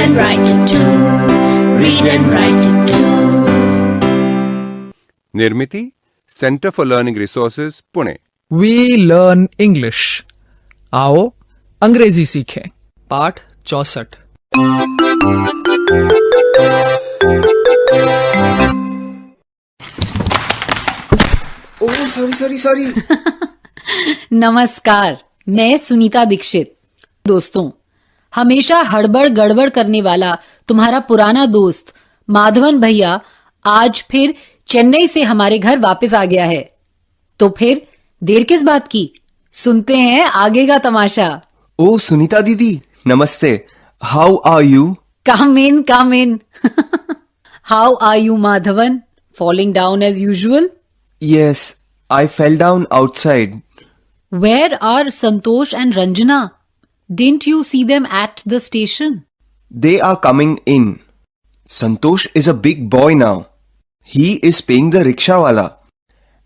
and write it too. Read and write it too. Nirmiti centre for learning resources Pune. We learn English. आओ अंग्रेजी सीखें। पाठ 64। Oh sorry. नमस्कार, मैं सुनीता दीक्षित। दोस्तों, हमेशा हड़बड़ गड़बड़ करने वाला तुम्हारा पुराना दोस्त माधवन भैया आज फिर चेन्नई से हमारे घर वापस आ गया है। तो फिर देर किस बात की, सुनते हैं आगे का तमाशा। ओह सुनीता दीदी, नमस्ते। How are you? Come in. How are you Madhavan? Falling down as usual? Yes, I fell down outside. Where are Santosh and Ranjana? Didn't you see them at the station? They are coming in. Santosh is a big boy now. He is paying the rickshawala.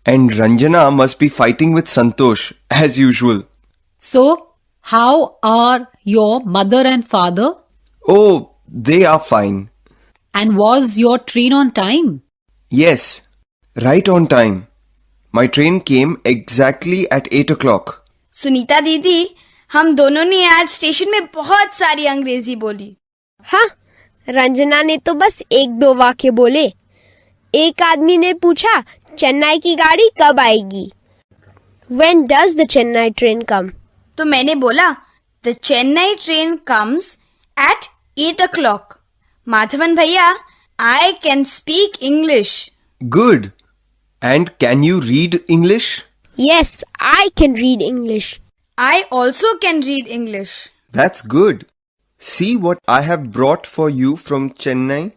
And Ranjana must be fighting with Santosh as usual. So, how are your mother and father? Oh, they are fine. And was your train on time? Yes, right on time. My train came exactly at 8 o'clock. Sunita दीदी, हम दोनों ने आज station में बहुत सारी अंग्रेजी बोली। हाँ, रंजना ने तो बस 1-2 वाक्य बोले। एक आदमी ने पूछा, चेन्नई की गाड़ी कब आएगी? When does the Chennai train come? तो मैंने बोला, The Chennai train comes at 8 o'clock. Madhavan भैया, I can speak English. Good. And can you read English? Yes, I can read English. I also can read English. That's good. See what I have brought for you from Chennai.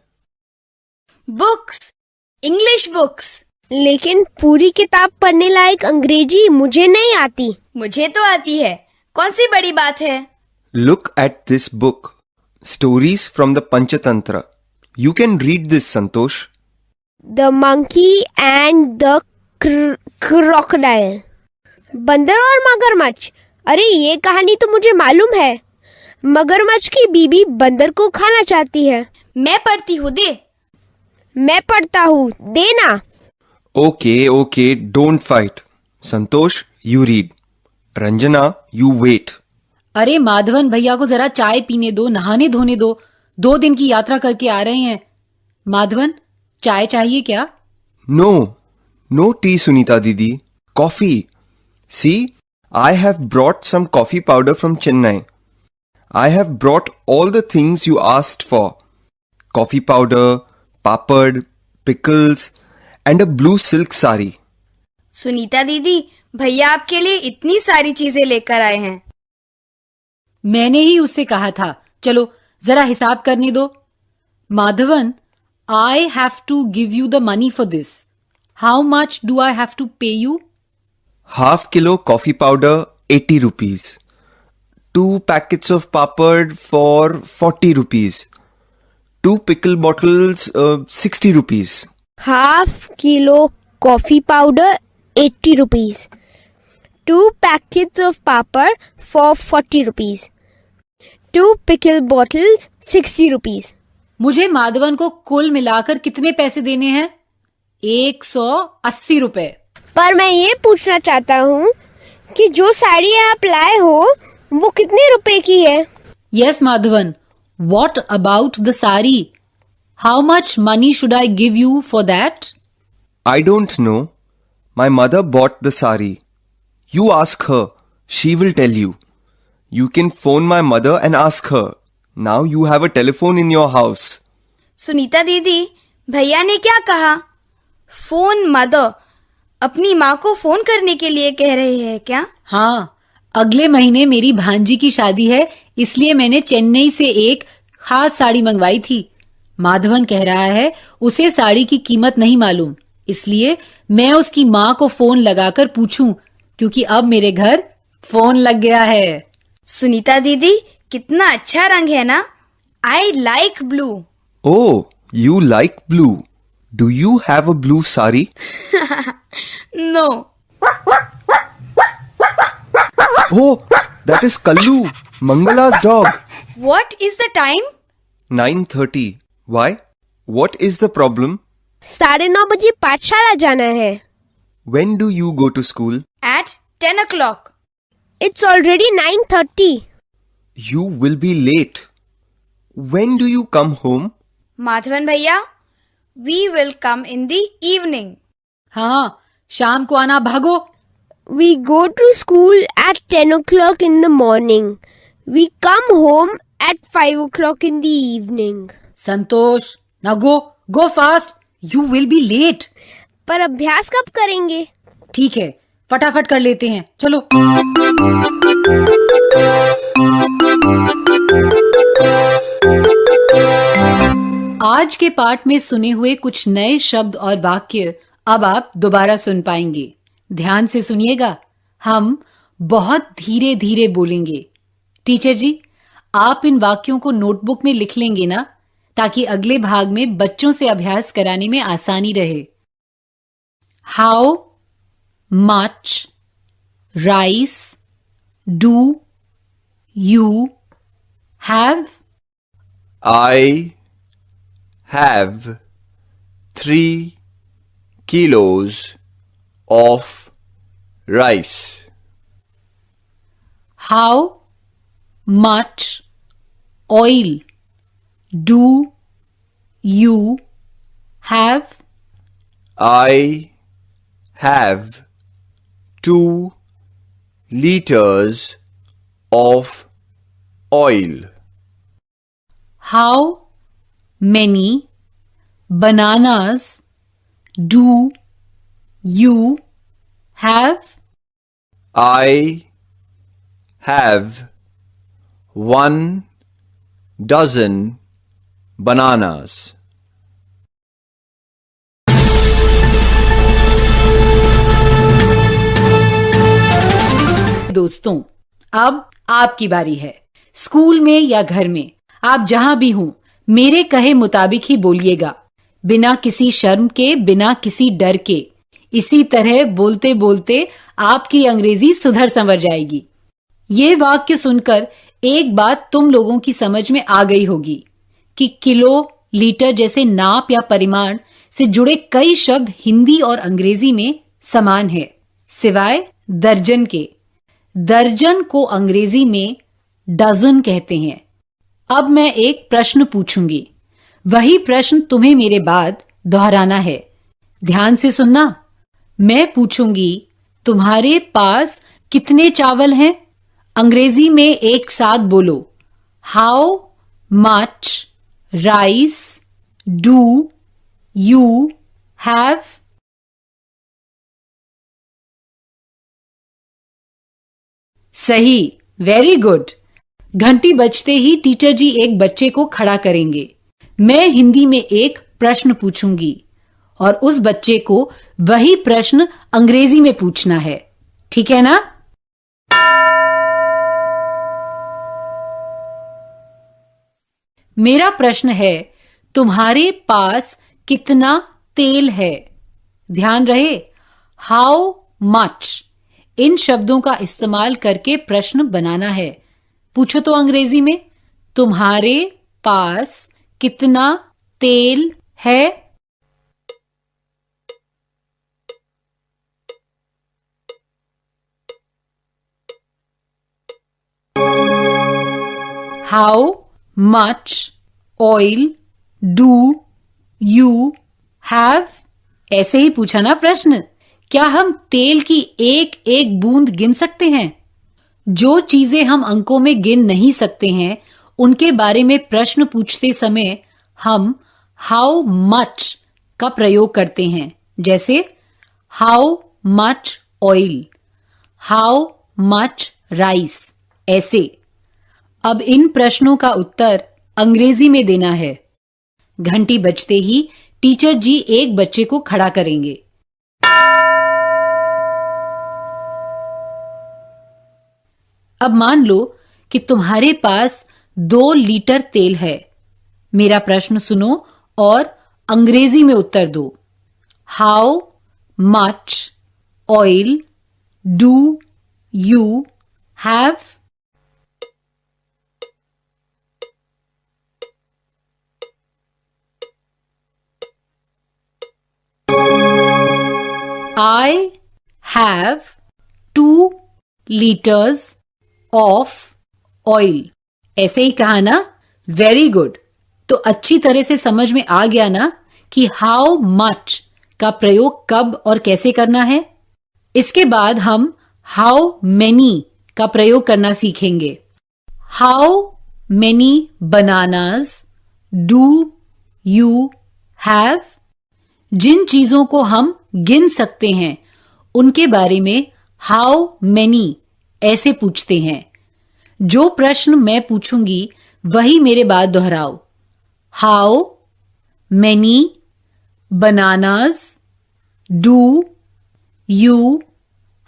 Books. English books. लेकिन पूरी किताब पढ़ने लायक अंग्रेजी मुझे नहीं आती। मुझे तो आती है। कौन सी बड़ी बात है? Look at this book. Stories from the Panchatantra. You can read this, Santosh. The monkey and the crocodile. बंदर और मगरमच्छ। अरे ये कहानी तो मुझे मालूम है। मगरमच्छ की बीबी बंदर को खाना चाहती है। मैं पढ़ती हूँ, दे। मैं पढ़ता हूँ, देना। Okay, don't fight. Santosh, you read. Ranjana, you wait. अरे माधवन भैया को जरा चाय पीने दो, नहाने धोने दो। 2 दिन की यात्रा करके आ रहे हैं। माधवन, चाय चाहिए क्या? No tea, Sunita Didi. Coffee. See, I have brought some coffee powder from Chennai. I have brought all the things you asked for. Coffee powder, papad, pickles, and a blue silk sari. Sunita दीदी, भैया आपके लिए इतनी सारी चीजें लेकर आए हैं। मैंने ही उससे कहा था। चलो जरा हिसाब करने दो। Madhavan, I have to give you the money for this. How much do I have to pay you? Half kilo coffee powder, 80 rupees. 2 packets of papad for 40 rupees. 2 pickle bottles, 60 rupees. Half kilo coffee powder, 80 rupees. 2 packets of papad for 40 rupees. 2 pickle bottles, 60 rupees. मुझे माधवन को कुल मिलाकर कितने पैसे देने हैं? 180 रुपए। पर मैं ये पूछना चाहता हूँ कि जो साड़ी आप लाए हो वो कितने रुपए की है? Yes, Madhavan. What about the sari? How much money should I give you for that? I don't know. My mother bought the sari. You ask her. She will tell you. You can phone my mother and ask her. Now you have a telephone in your house. Sunita दीदी, भैया ने क्या कहा? Phone mother. अपनी माँ को phone करने के लिए कह रहे हैं क्या? हाँ, अगले महीने मेरी भांजी की शादी है, इसलिए मैंने चेन्नई से एक खास साड़ी मंगवाई थी। माधवन कह रहा है उसे साड़ी की कीमत नहीं मालूम, इसलिए मैं उसकी माँ को फोन लगाकर पूछूं, क्योंकि अब मेरे घर फोन लग गया है। सुनीता दीदी, कितना अच्छा रंग है ना? I like blue. Oh, you like blue. Do you have a blue sari? No. Oh, that is Kallu, Mangala's dog. What is the time? 9:30. Why? What is the problem? 9:30 बजे पाठशाला जाना है. When do you go to school? At 10 o'clock. It's already 9:30. You will be late. When do you come home? Madhavan Bhaiya, we will come in the evening. हाँ, शाम को आना, भागो. We go to school at 10 o'clock in the morning. We come home at 5 o'clock in the evening. Santosh, now go fast. You will be late. पर अभ्यास कब करेंगे? ठीक है, फटाफट कर लेते हैं, चलो. आज के पाठ में सुने हुए कुछ नए शब्द और वाक्य अब आप दोबारा सुन पाएंगे. ध्यान से सुनिएगा. हम बहुत धीरे धीरे बोलेंगे. टीचर जी, आप इन वाक्यों को नोटबुक में लिख लेंगे ना, ताकि अगले भाग में बच्चों से अभ्यास कराने में आसानी रहे. How much rice do you have? I have 3 kilos of rice. How much oil do you have? I have 2 liters of oil. How many bananas do you have? I have 1 dozen bananas. दोस्तों, अब आपकी बारी है. School में या घर में, आप जहां भी हों, मेरे कहे मुताबिक ही बोलिएगा, बिना किसी शर्म के, बिना किसी डर के. इसी तरह बोलते बोलते आपकी अंग्रेजी सुधर संवर जाएगी. ये वाक्य सुनकर एक बात तुम लोगों की समझ में आ गई होगी कि किलो, लीटर जैसे नाप या परिमाण से जुड़े कई शब्द हिंदी और अंग्रेजी में समान है, सिवाय दर्जन के. दर्जन को अंग्रेजी में डजन कहते हैं. अब मैं एक प्रश्न पूछूंगी. वही प्रश्न तुम्हें मेरे बाद दोहराना है. ध्यान से सुनना. मैं पूछूंगी, तुम्हारे पास कितने चावल हैं? अंग्रेजी में एक साथ बोलो. How much rice do you have? सही, वेरी गुड. घंटी बजते ही टीचर जी एक बच्चे को खड़ा करेंगे. मैं हिंदी में एक प्रश्न पूछूंगी और उस बच्चे को वही प्रश्न अंग्रेजी में पूछना है. ठीक है ना? मेरा प्रश्न है, तुम्हारे पास कितना तेल है? ध्यान रहे, हाउ मच इन शब्दों का इस्तेमाल करके प्रश्न बनाना है. पूछो तो अंग्रेजी में, तुम्हारे पास कितना तेल है? How much oil do you have? ऐसे ही पूछा ना प्रश्न. क्या हम तेल की एक एक बूंद गिन सकते हैं? जो चीजें हम अंकों में गिन नहीं सकते हैं, उनके बारे में प्रश्न पूछते समय हम हाउ मच का प्रयोग करते हैं. जैसे how much oil, how much rice, ऐसे. अब इन प्रश्नों का उत्तर अंग्रेजी में देना है. घंटी बजते ही टीचर जी एक बच्चे को खड़ा करेंगे. अब मान लो कि तुम्हारे पास 2 लीटर तेल है. मेरा प्रश्न सुनो और अंग्रेजी में उत्तर दो. How much oil do you have? I have 2 liters of oil. ऐसे ही कहा ना? Very good. तो अच्छी तरह से समझ में आ गया ना कि हाउ मच का प्रयोग कब और कैसे करना है. इसके बाद हम हाउ मेनी का प्रयोग करना सीखेंगे. How many bananas do you have? जिन चीजों को हम गिन सकते हैं उनके बारे में हाउ मेनी ऐसे पूछते हैं. जो प्रश्न मैं पूछूंगी वही मेरे बाद दोहराओ. How many bananas do you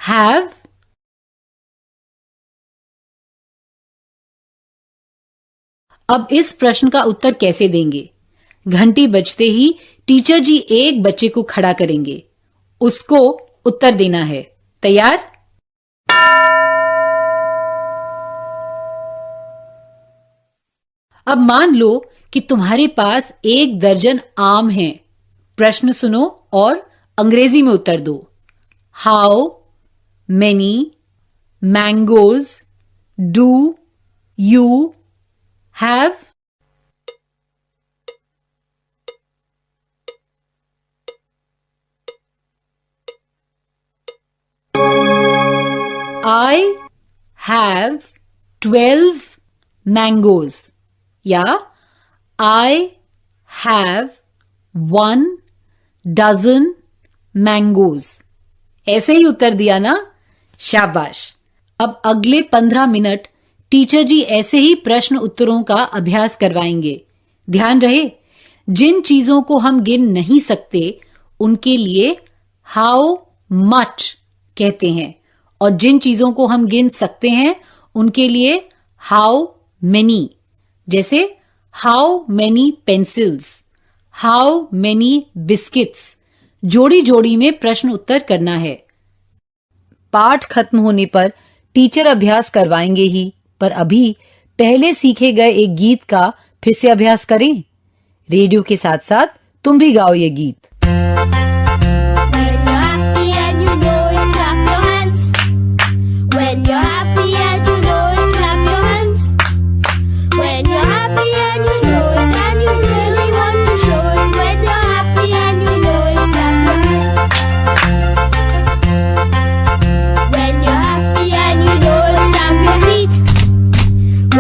have? अब इस प्रश्न का उत्तर कैसे देंगे? घंटी बजते ही टीचर जी एक बच्चे को खड़ा करेंगे. उसको उत्तर देना है. तैयार? अब मान लो कि तुम्हारे पास 1 दर्जन आम हैं. प्रश्न सुनो और अंग्रेजी में उत्तर दो. How many mangoes do you have? I have 12 mangoes. या I have 1 dozen mangoes. ऐसे ही उत्तर दिया ना? शाबाश. अब अगले 15 मिनट टीचर जी ऐसे ही प्रश्न उत्तरों का अभ्यास करवाएंगे. ध्यान रहे, जिन चीजों को हम गिन नहीं सकते उनके लिए हाउ मच कहते हैं और जिन चीजों को हम गिन सकते हैं उनके लिए हाउ मेनी. जैसे how many pencils, how many biscuits. जोड़ी जोड़ी में प्रश्न उत्तर करना है. पाठ खत्म होने पर टीचर अभ्यास करवाएंगे ही, पर अभी पहले सीखे गए एक गीत का फिर से अभ्यास करें. रेडियो के साथ साथ तुम भी गाओ ये गीत.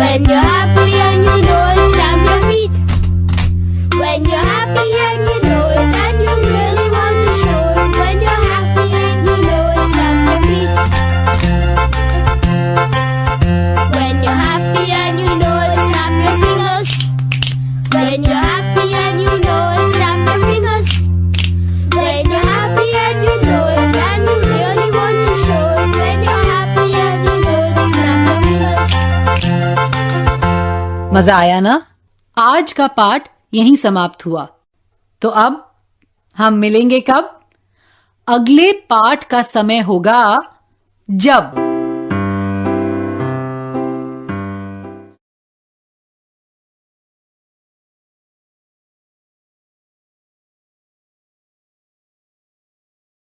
When you're happy and you know it, stamp your feet. When you're happy and you know it, and you really want to show it. When you're happy and you know it, stamp your feet. When you're happy and you know it, snap your fingers. When you're happy and you know it, snap your fingers. When you're happy and you know it, and you really want to show it. When you're happy and you know it, snap your fingers. मजा आया ना? आज का पाठ यहीं समाप्त हुआ. तो अब हम मिलेंगे कब? अगले पाठ का समय होगा जब